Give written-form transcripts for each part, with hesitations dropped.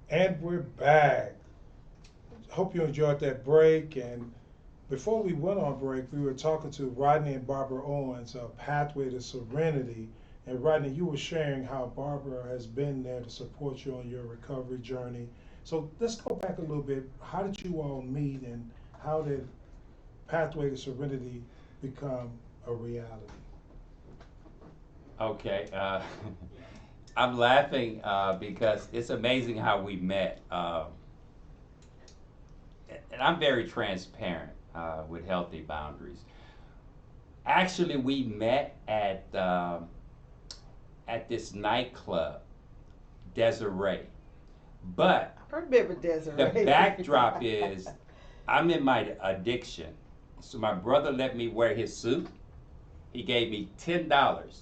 And we're back. Hope you enjoyed that break. And before we went on break, we were talking to Rodney and Barbara Owens of Pathway to Serenity. And Rodney, you were sharing how Barbara has been there to support you on your recovery journey. So let's go back a little bit. How did you all meet, and how did Pathway to Serenity become a reality? Okay, I'm laughing because it's amazing how we met. And I'm very transparent with healthy boundaries. Actually, we met at this nightclub, Desiree. But I remember the Desiree. backdrop is I'm in my addiction. So my brother let me wear his suit. He gave me $10.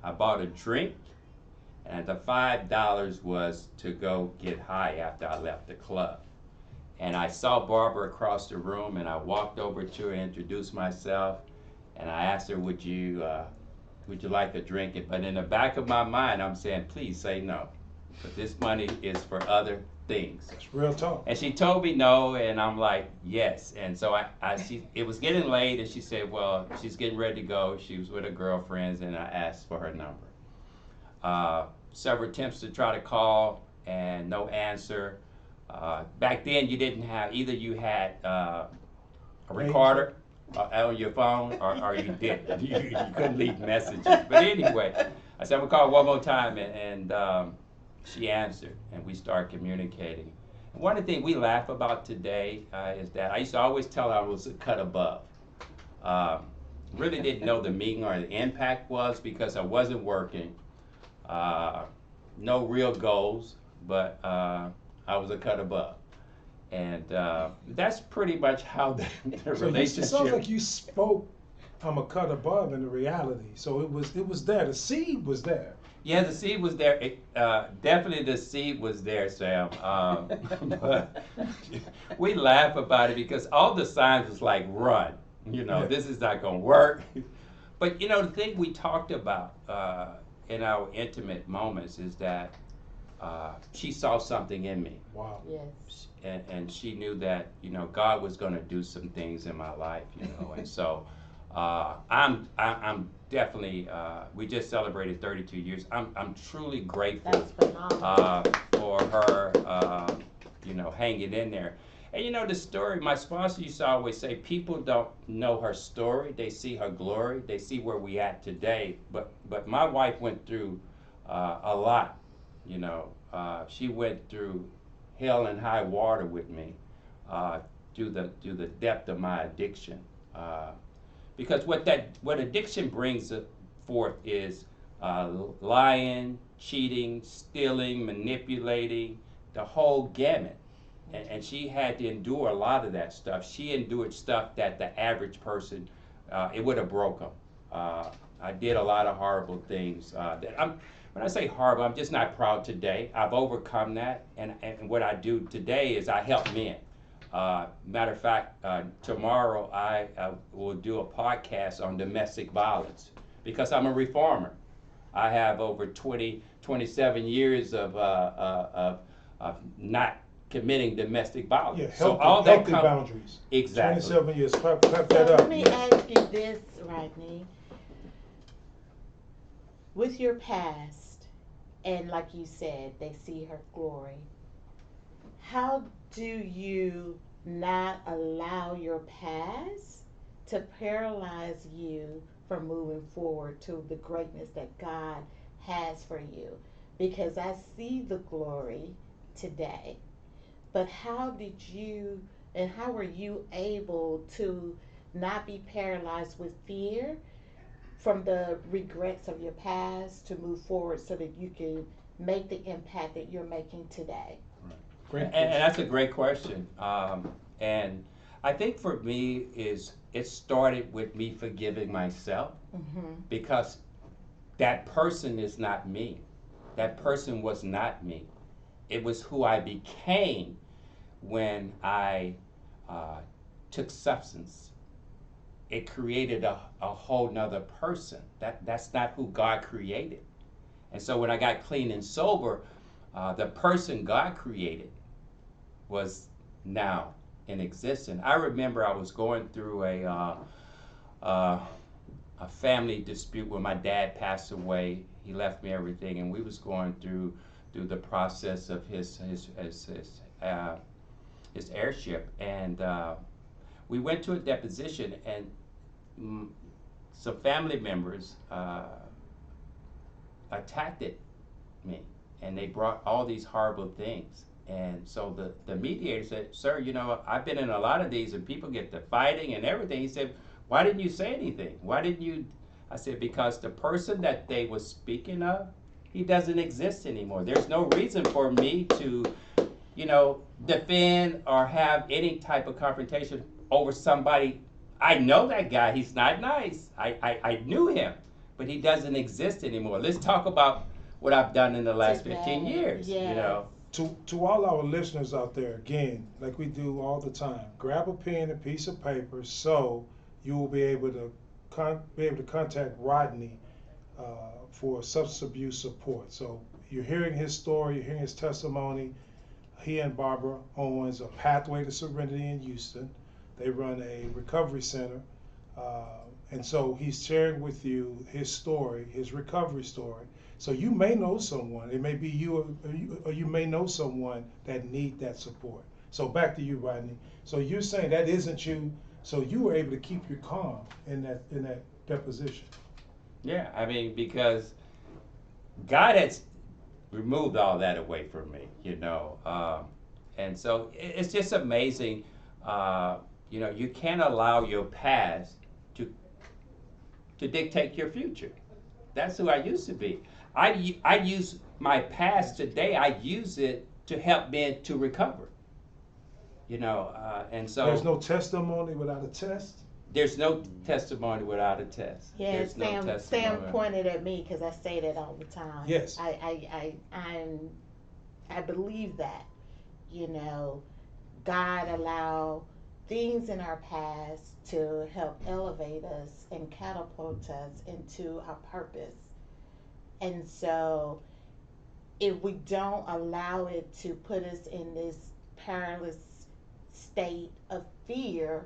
I bought a drink, and the $5 was to go get high after I left the club. And I saw Barbara across the room, and I walked over to her, introduced myself, and I asked her, would you like a drink? But in the back of my mind, I'm saying, please say no, but this money is for other things. It's real talk. And she told me no, and I'm like, yes. And so it was getting late, and she said, well, she's getting ready to go. She was with her girlfriends, and I asked for her number. Several attempts to try to call, and no answer. Back then, you didn't have, either you had a recorder on your phone, or you didn't. You couldn't leave messages. But anyway, I said, I'm gonna call one more time, and she answered, and we started communicating. And one of the things we laugh about today is that I used to always tell her I was a cut above. Really didn't know the meaning or the impact was because I wasn't working, no real goals, but I was a cut above. And that's pretty much how the So relationship. it sounds like you spoke I'm a cut above in the reality. So it was there. The seed was there. Yeah, the seed was there. Definitely the seed was there, Sam. But we laugh about it because all the signs was like, run. Yeah. This is not going to work. But, the thing we talked about in our intimate moments is that she saw something in me. Wow. Yes. And she knew that, God was going to do some things in my life, And so I'm definitely, we just celebrated 32 years. I'm truly grateful That's phenomenal. for her, hanging in there. And the story, my sponsor used to always say, people don't know her story. They see her glory. They see where we at today. But my wife went through a lot, She went through hell and high water with me through the depth of my addiction. Because what addiction brings forth is lying, cheating, stealing, manipulating, the whole gamut. And she had to endure a lot of that stuff. She endured stuff that the average person, it would have broke them. I did a lot of horrible things. When I say horrible, I'm just not proud today. I've overcome that, and what I do today is I help men. Matter of fact, tomorrow I will do a podcast on domestic violence because I'm a reformer. I have over 27 years of not committing domestic violence. Yeah, So healthy, all that healthy comes boundaries. exactly. 27 years. Clap So that up. let me ask you this, Rodney. With your past, and like you said, they see her glory. How do you not allow your past to paralyze you from moving forward to the greatness that God has for you? Because I see the glory today, but how did you and how were you able to not be paralyzed with fear from the regrets of your past to move forward so that you can make the impact that you're making today? Great. And that's a great question. And I think for me it started with me forgiving myself Mm-hmm. because that person is not me. That person was not me. It was who I became when I took substance. It created a whole nother person. That's not who God created. And so when I got clean and sober, the person God created was now in existence. I remember I was going through uh, a family dispute when my dad passed away. He left me everything, and we was going through the process of his heirship, and we went to a deposition, and mm, some family members attacked me, and they brought all these horrible things. And so the mediator said, "Sir, you know, I've been in a lot of these, and people get to fighting and everything." He said, "Why didn't you say anything? Why didn't you?" I said, "Because the person that they were speaking of, he doesn't exist anymore. There's no reason for me to, defend or have any type of confrontation over somebody. I know that guy. He's not nice. I knew him, but he doesn't exist anymore. Let's talk about what I've done in the last 15 Today, years, yes. To all our listeners out there, again, like we do all the time, grab a pen and piece of paper so you will be able to contact Rodney for substance abuse support. So you're hearing his story, you're hearing his testimony. He and Barbara Owens, a Pathway to Serenity in Houston. They run a recovery center. And so he's sharing with you his story, his recovery story. So you may know someone, it may be you, or you may know someone that need that support. So back to you, Rodney. So you're saying that isn't you, so you were able to keep your calm in that deposition. Yeah, I mean, because God has removed all that away from me. And so it's just amazing. You can't allow your past to dictate your future. That's who I used to be. I use my past today. I use it to help me to recover. And There's so no testimony without a test. there's no testimony without a test. Yeah, There's no Sam. testimony. Sam pointed at me because I say that all the time. Yes. I believe that. You know, God allow things in our past to help elevate us and catapult us into our purpose. And so, if we don't allow it to put us in this perilous state of fear,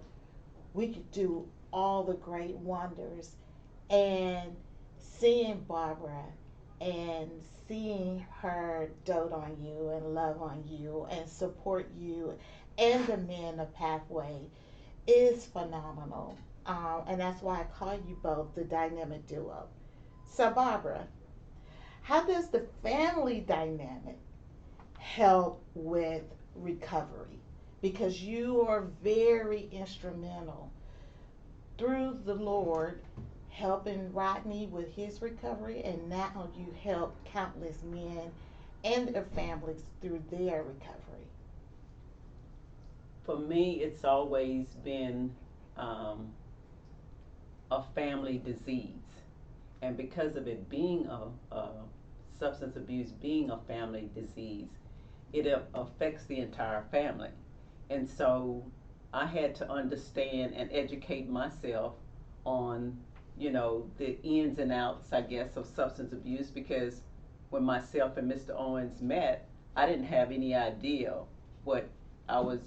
we could do all the great wonders. And seeing Barbara and seeing her dote on you and love on you and support you and the men of Pathway is phenomenal. And that's why I call you both the dynamic duo. So, Barbara, how does the family dynamic help with recovery? Because you are very instrumental through the Lord helping Rodney with his recovery, and now you help countless men and their families through their recovery. For me, it's always been um, a family disease. And because of it being a substance abuse being a family disease, it affects the entire family. And so I had to understand and educate myself on, the ins and outs, I guess, of substance abuse because when myself and Mr. Owens met, I didn't have any idea what I was,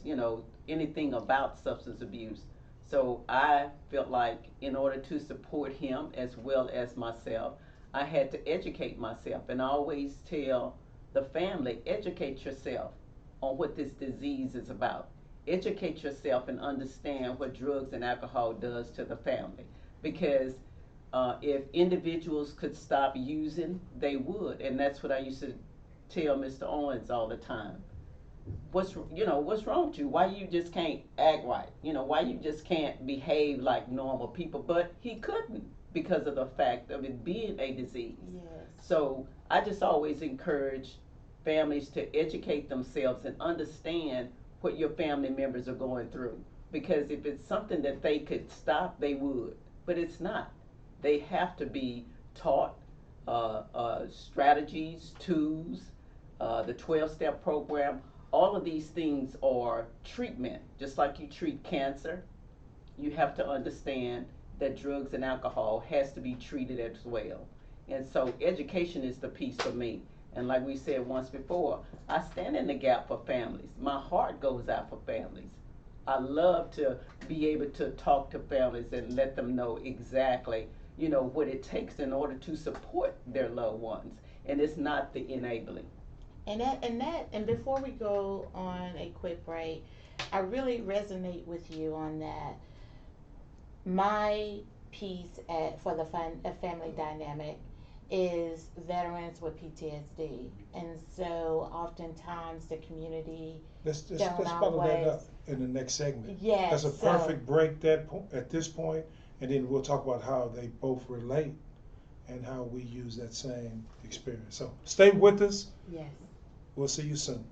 anything about substance abuse. So I felt like in order to support him as well as myself, I had to educate myself. And I always tell the family, educate yourself on what this disease is about. Educate yourself and understand what drugs and alcohol does to the family. Because if individuals could stop using, they would. And that's what I used to tell Mr. Owens all the time. What's wrong with you? Why you just can't act right? Why you just can't behave like normal people? But he couldn't because of the fact of it being a disease. Yes. So I just always encourage families to educate themselves and understand what your family members are going through. Because if it's something that they could stop, they would. But it's not. They have to be taught strategies, tools, the 12-step program. All of these things are treatment. Just like you treat cancer, you have to understand that drugs and alcohol has to be treated as well. And so education is the piece for me. And like we said once before, I stand in the gap for families. My heart goes out for families. I love to be able to talk to families and let them know exactly, what it takes in order to support their loved ones. And it's not the enabling. And before we go on a quick break, I really resonate with you on that. My piece for the family dynamic is veterans with PTSD, and so oftentimes the community Let's don't follow that always. up in the next segment. Yes, That's a so perfect break at this point, and then we'll talk about how they both relate and how we use that same experience. So stay with us. yes. We'll see you soon.